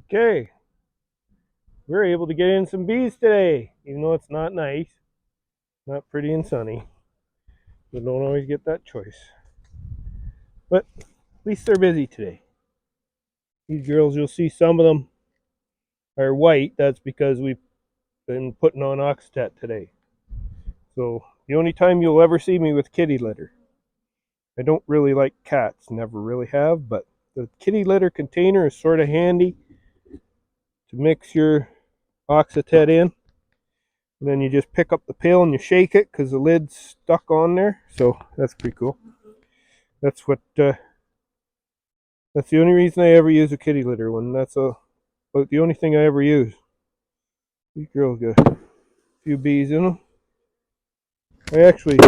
Okay, we're able to get in some bees today, even though it's not nice, not pretty and sunny. We don't always get that choice. But at least they're busy today. These girls, you'll see some of them are white. That's because we've been putting on oxtet today. So the only time you'll ever see me with kitty litter. I don't really like cats, never really have, but the kitty litter container is sort of handy to mix your oxytet in. And then you just pick up the pail and you shake it because the lid's stuck on there. So that's pretty cool. That's the only reason I ever use a kitty litter one. That's about the only thing I ever use. These girls got a few bees in them. I actually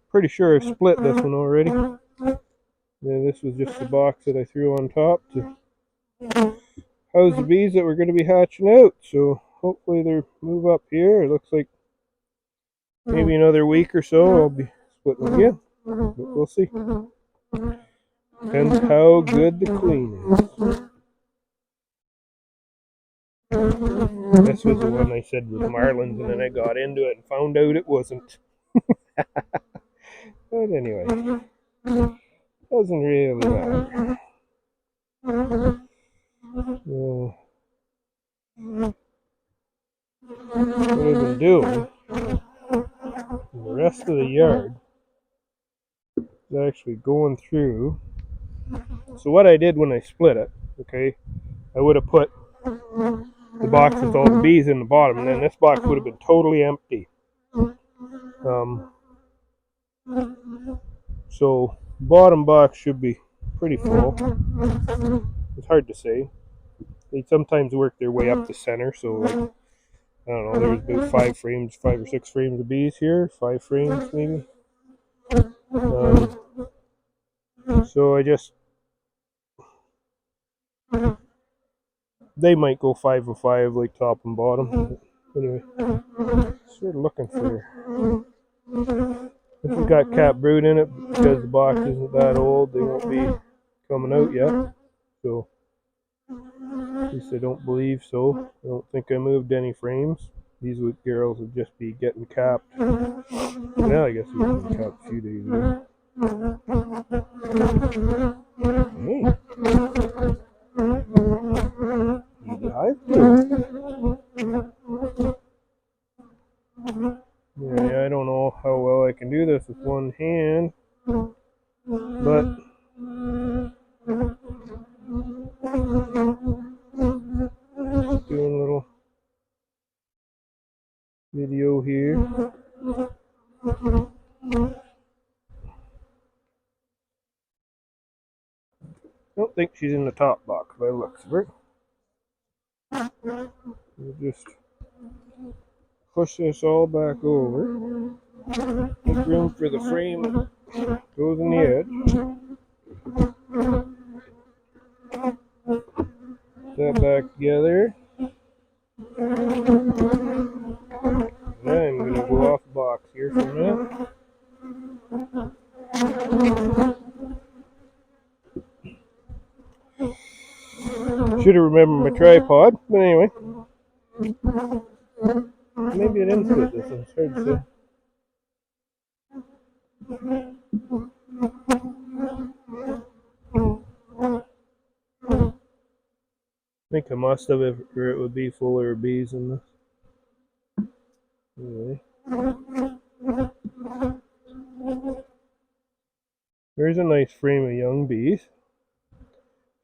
pretty sure I've split this one already. Yeah, this was just the box that I threw on top to house the bees that were going to be hatching out. So hopefully they move up here. It looks like maybe another week or so I'll be splitting them again. But we'll see. Depends how good the queen is. This was the one I said was Marlins, and then I got into it and found out it wasn't. But anyway, doesn't really matter. What I've been doing in the rest of the yard is actually going through. So what I did when I split it, okay, I would have put the box with all the bees in the bottom, and then this box would have been totally empty. So bottom box should be pretty full. It's hard to say. They sometimes work their way up the center, so like I don't know, there's about 5 or 6 frames of bees here, 5 frames maybe. So they might go 5 and 5, like top and bottom. But anyway, sort of looking for. If it's got cat brood in it, because the box isn't that old, they won't be coming out yet. So, at least I don't believe so. I don't think I moved any frames. These girls would just be getting capped. Now I guess we have been capped a few days ago. Hey, easy hive too. Yeah, I don't know how well I can do this with one hand, but doing a little video here. I don't think she's in the top box by the looks of her. We'll just push this all back over. Make room for the frame that goes in the edge. Put that back together. Then I'm going to go off the box here for a minute. Should have remembered my tripod, but anyway. Maybe I didn't split this one, it's hard to say. I think I must have, or it would be fuller of bees in this. Anyway. There's a nice frame of young bees.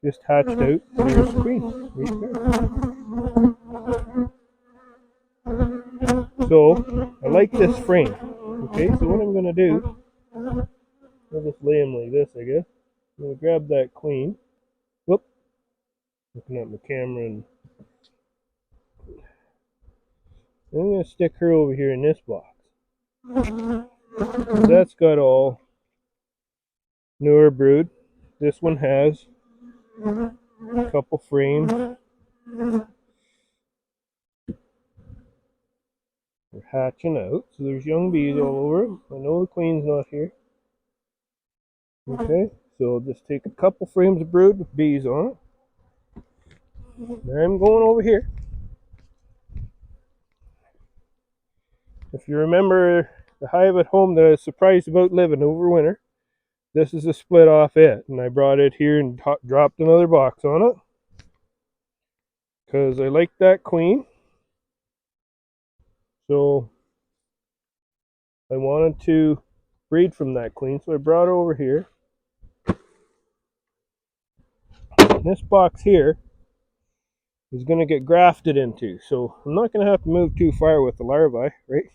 Just hatched out. There's the queen. Right there. So, I like this frame. Okay, so what I'm going to do, I'll just lay them like this, I guess. I'm going to grab that queen. Whoop. Looking at my camera, and I'm going to stick her over here in this box. That's got all newer brood. This one has a couple frames. They're hatching out, so there's young bees all over them. I know the queen's not here. Okay, so I'll just take a couple frames of brood with bees on it. I'm going over here. If you remember the hive at home that I was surprised about living over winter, this is a split off it, and I brought it here and dropped another box on it because I like that queen. So I wanted to breed from that queen, so I brought it over here. This box here is going to get grafted into, so I'm not going to have to move too far with the larvae, right?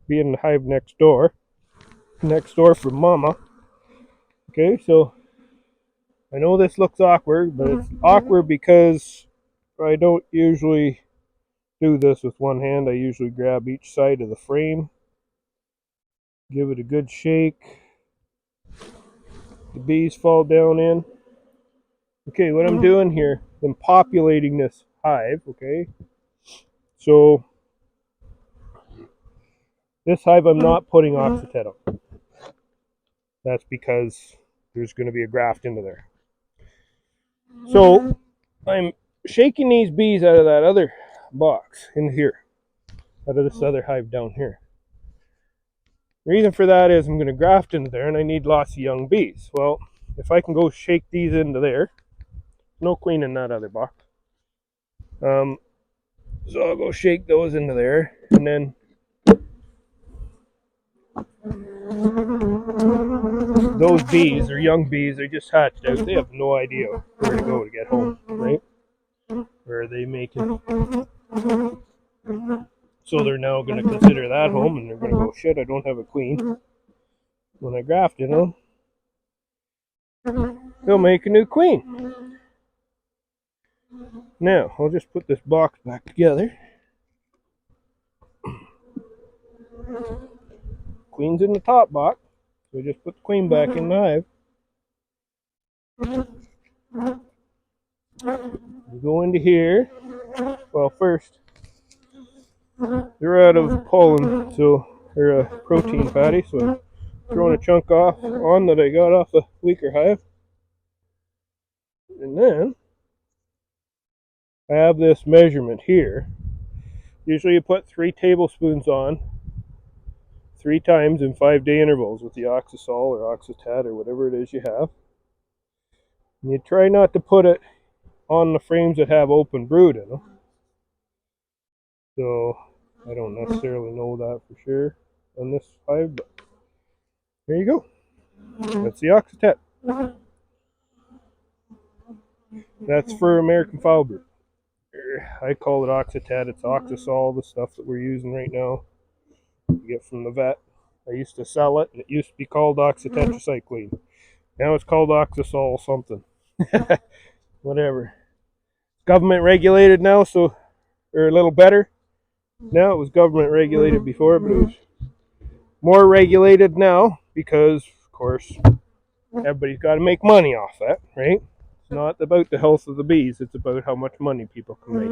Be in the hive next door from mama. Okay, so I know this looks awkward, but it's awkward because I don't usually do this with one hand. I usually grab each side of the frame, give it a good shake. The bees fall down in. Okay, what I'm doing here, I'm populating this hive, okay? So this hive I'm not putting oxytet on. That's because there's going to be a graft into there. So I'm shaking these bees out of that other box in here, out of this other hive down here. The reason for that is I'm going to graft into there and I need lots of young bees. Well, if I can go shake these into there, no queen in that other box. So I'll go shake those into there, and then those bees or young bees, they just hatched out. They have no idea where to go to get home, right? Where are they making? So they're now going to consider that home, and they're going to go, shit, I don't have a queen. When I graft, they'll make a new queen. Now, I'll just put this box back together. Queen's in the top box, so just put the queen back in the hive. You go into here. Well, first, they're out of pollen, so they're a protein patty, so I'm throwing a chunk off on that I got off the weaker hive. And then I have this measurement here. Usually you put 3 tablespoons on 3 times in 5-day intervals with the oxysol or oxytat or whatever it is you have. And you try not to put it on the frames that have open brood in them. So I don't necessarily know that for sure on this hive, but there you go. That's the oxytat. That's for American foul brood. I call it oxytat. It's oxysol, the stuff that we're using right now. You get from the vet. I used to sell it, and it used to be called oxytetracycline. Now it's called oxysol something. Whatever. Government regulated now, so or a little better. Now it was government regulated before, but it was more regulated now because, of course, everybody's got to make money off that, right? It's not about the health of the bees; it's about how much money people can make.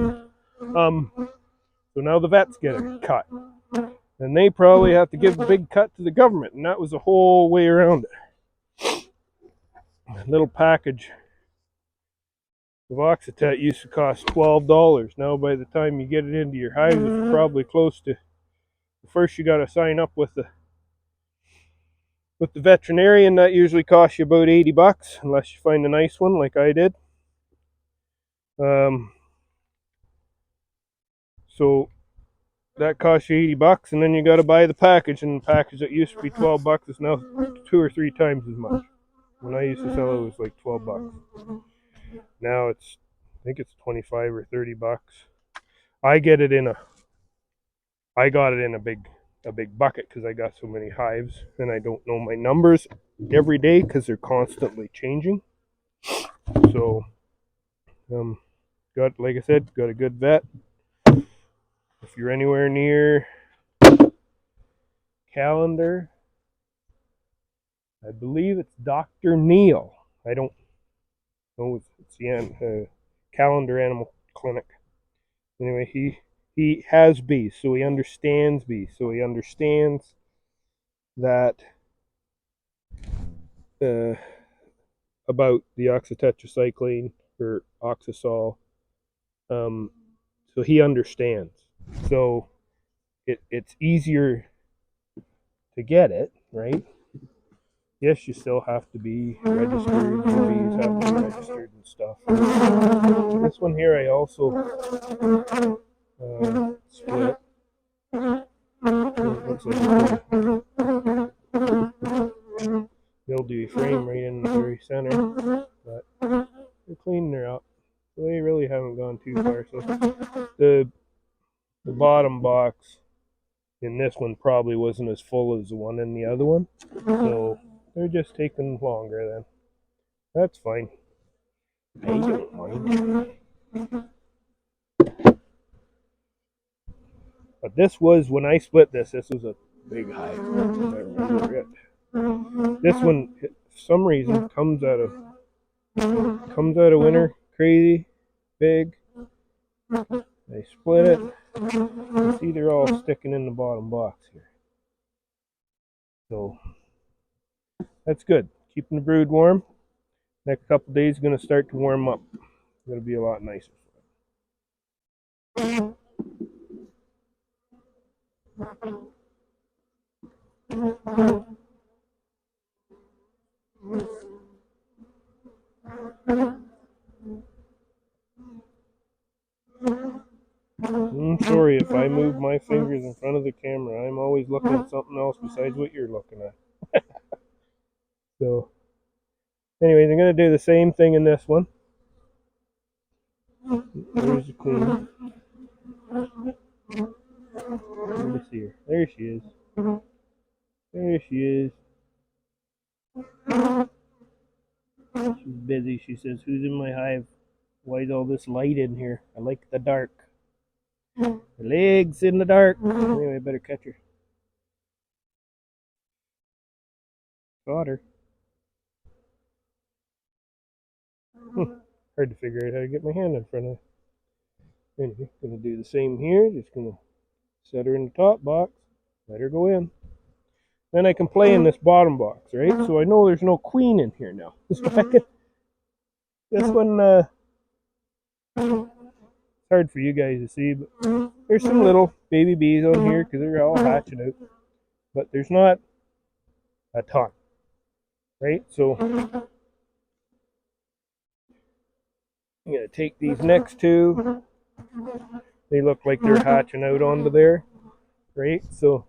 So now the vets get a cut, and they probably have to give a big cut to the government, and that was the whole way around it. A little package of oxytet used to cost $12. Now, by the time you get it into your hives, it's probably close to. First, you got to sign up with the veterinarian. That usually costs you about $80, unless you find a nice one like I did. So that costs you $80, and then you got to buy the package, and the package that used to be $12 is now 2 or 3 times as much. When I used to sell it, it was like $12. Now I think it's 25 or $30. I got it in a big bucket because I got so many hives, and I don't know my numbers every day because they're constantly changing. So, like I said, got a good vet. If you're anywhere near Calendar, I believe it's Dr. Neil. I don't know. It's the Calendar Animal Clinic. Anyway, he has bees, so he understands bees. So he understands that about the oxytetracycline or oxysol So he understands. So it's easier to get it, right? Yes, you still have to be registered. The bees have to be registered and stuff. This one here, I also split. It looks like a mildewy frame right in the very center, but they're cleaning her up. So they really haven't gone too far. So the bottom box in this one probably wasn't as full as the one in the other one. So they're just taking longer then. That's fine. I don't mind. But this was, when I split this was a big hive. I remember it. This one, for some reason, comes out of winter crazy big. I split it. You see, they're all sticking in the bottom box here. So that's good. Keeping the brood warm. Next couple of days, going to start to warm up. It's going to be a lot nicer. I'm sorry if I move my fingers in front of the camera. I'm always looking at something else besides what you're looking at. So, anyways, I'm going to do the same thing in this one. There's the queen. Let me see her. There she is. There she is. She's busy. She says, "Who's in my hive? Why is all this light in here? I like the dark. The legs in the dark." Anyway, I better catch her. Got her. Hard to figure out how to get my hand in front of her. Anyway, gonna do the same here. Just gonna set her in the top box. Let her go in. Then I can play in this bottom box, right? So I know there's no queen in here now. This one, it's hard for you guys to see, but there's some little baby bees on here because they're all hatching out. But there's not a ton, right? So I'm gonna take these next two. They look like they're hatching out onto there, right? So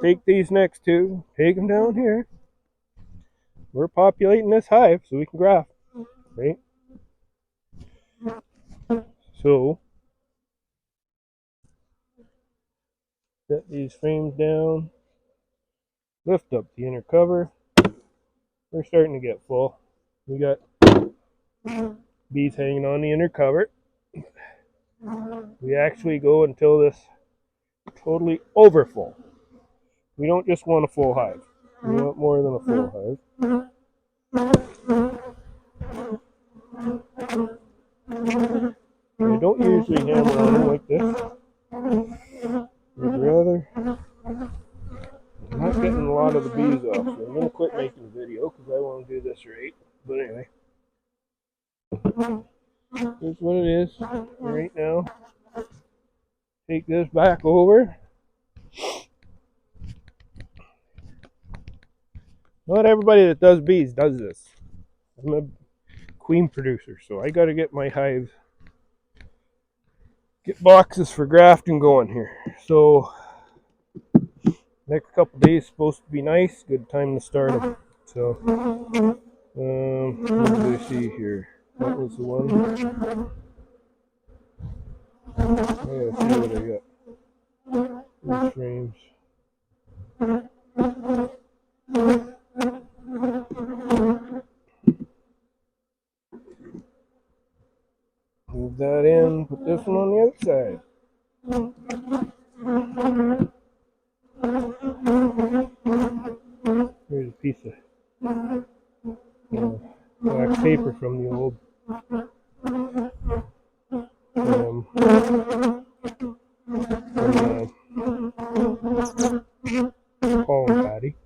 take these next two, take them down here. We're populating this hive so we can graft, right? So set these frames down, lift up the inner cover. We're starting to get full. We got bees hanging on the inner cover. We actually go until this totally overfull. We don't just want a full hive. We want more than a full hive. I don't usually hammer on them like this. I'd rather. I'm not getting a lot of the bees off, so I'm going to quit making the video because I want to do this right. But anyway, here's what it is right now. Take this back over. Not everybody that does bees does this. I'm a queen producer, so I got to get my hives, get boxes for grafting going here. So next couple days supposed to be nice. Good time to start them. So what do I see here? That was the one. I gotta see what I got. These frames. Move that in, put this one on the outside. Here's a piece of wax paper from the old pollen patty.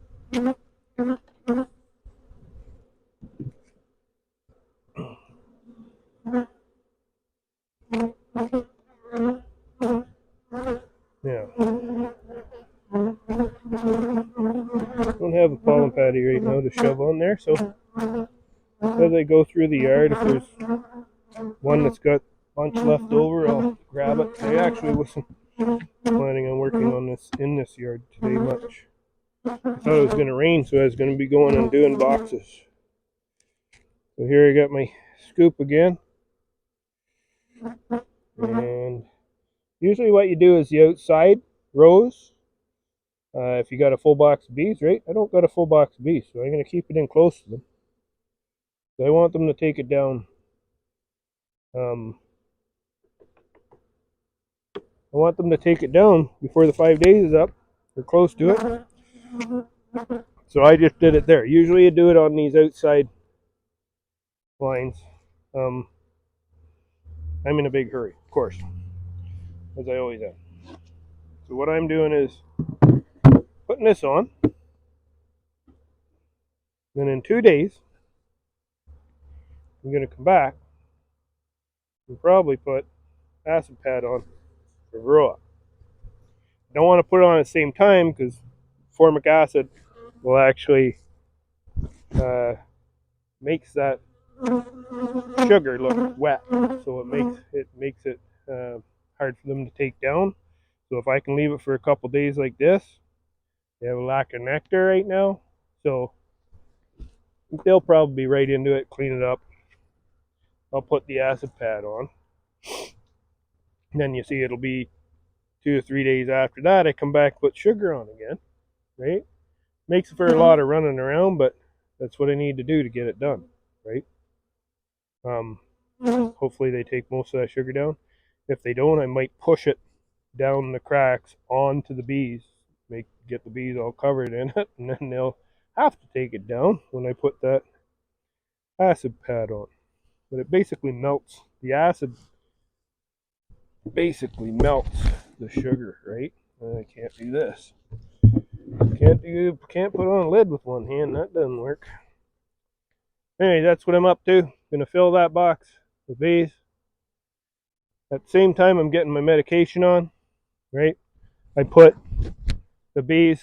ready right now to shove on there. So as I go through the yard, if there's one that's got a bunch left over, I'll grab it. I actually wasn't planning on working on this in this yard today much. I thought it was going to rain, so I was going to be going and doing boxes. So here I got my scoop again. And usually what you do is the outside rows. If you got a full box of bees, right? I don't got a full box of bees, so I'm going to keep it in close to them. So I want them to take it down. I want them to take it down before the 5 days is up, or close to it. So I just did it there. Usually you do it on these outside lines. I'm in a big hurry, of course, as I always am. So what I'm doing is putting this on. Then in 2 days, I'm going to come back and probably put acid pad on for varroa. I don't want to put it on at the same time because formic acid will actually makes that sugar look wet, so it makes it hard for them to take down. So if I can leave it for a couple days like this, they have a lack of nectar right now, so they'll probably be right into it, clean it up. I'll put the acid pad on. And then you see it'll be 2 or 3 days after that I come back, put sugar on again, right? Makes for a lot of running around, but that's what I need to do to get it done, right? Hopefully they take most of that sugar down. If they don't, I might push it down the cracks onto the bees, get the bees all covered in it, and then they'll have to take it down when I put that acid pad on. But it basically melts the acid, basically melts the sugar, right? And I can't do this. Can't put on a lid with one hand. That doesn't work. Anyway, that's what I'm up to. Gonna fill that box with bees. At the same time, I'm getting my medication on, right? I put the bees,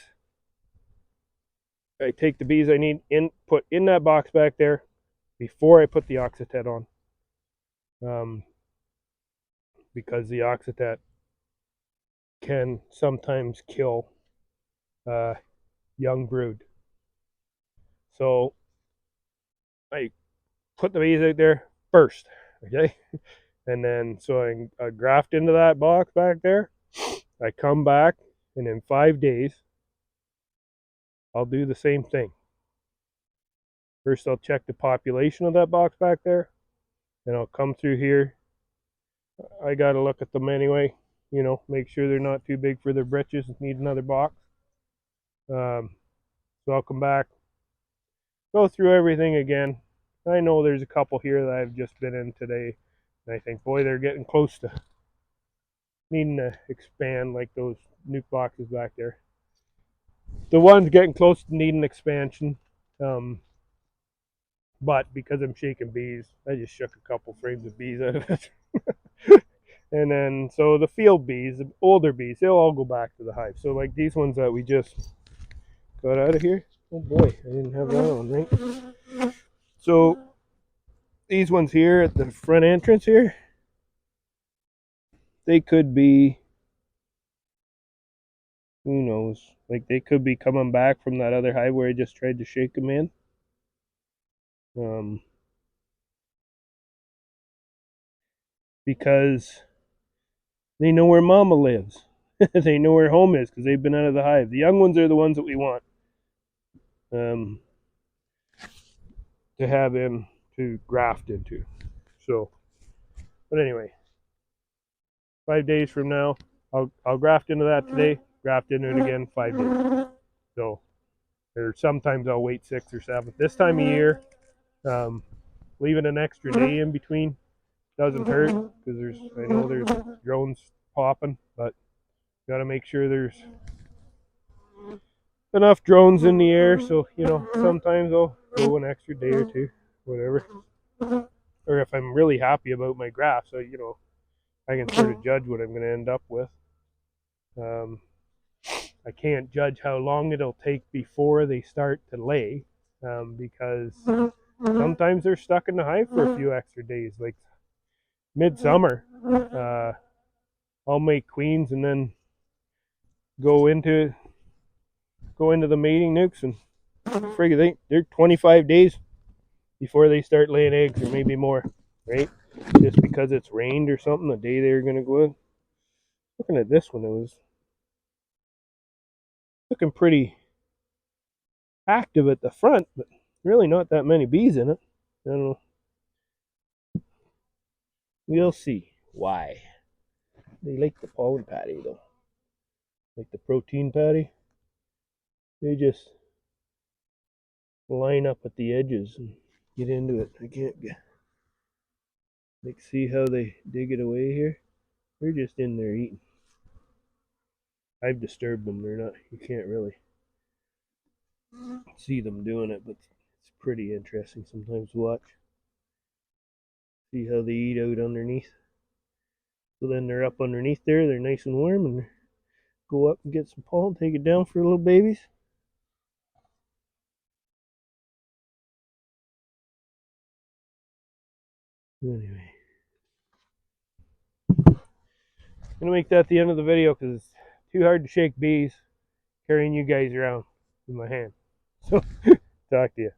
I take the bees I need put in that box back there before I put the Oxytet on. Because the Oxytet can sometimes kill young brood. So I put the bees out there first, okay? And then so I graft into that box back there. I come back, and in 5 days, I'll do the same thing. First, I'll check the population of that box back there. Then I'll come through here. I got to look at them anyway, make sure they're not too big for their britches and need another box. So I'll come back, go through everything again. I know there's a couple here that I've just been in today, and I think, boy, they're getting close to needing to expand, like those nuke boxes back there. The one's getting close to needing expansion, but because I'm shaking bees, I just shook a couple frames of bees out of it. And then, so the field bees, the older bees, they'll all go back to the hive. So like these ones that we just got out of here, oh boy, I didn't have that on, right? So these ones here at the front entrance here, they could be, who knows, like they could be coming back from that other hive where I just tried to shake them in. Because they know where mama lives. They know where home is because they've been out of the hive. The young ones are the ones that we want to have in to graft into. So, but anyway, 5 days from now, I'll graft into that today, graft into it again 5 days. So, or sometimes I'll wait 6 or 7. This time of year, leaving an extra day in between doesn't hurt because I know there's drones popping, but got to make sure there's enough drones in the air, so sometimes I'll go an extra day or two, whatever. Or if I'm really happy about my graph, so I can sort of judge what I'm going to end up with. I can't judge how long it'll take before they start to lay, because sometimes they're stuck in the hive for a few extra days. Like midsummer, I'll make queens and then go into the mating nukes, and frig, they're 25 days before they start laying eggs, or maybe more, right? Just because it's rained or something the day they're going to go in. Looking at this one, it was looking pretty active at the front, but really not that many bees in it. I don't know. We'll see why. They like the pollen patty though. Like the protein patty. They just line up at the edges and get into it. I can't get, like, see how they dig it away here? They're just in there eating. I've disturbed them. They're not, you can't really see them doing it, but it's pretty interesting sometimes to watch. See how they eat out underneath. So then they're up underneath there, they're nice and warm, and go up and get some pollen, take it down for little babies. Anyway, I'm gonna make that the end of the video because it's too hard to shake bees carrying you guys around in my hand. So talk to you.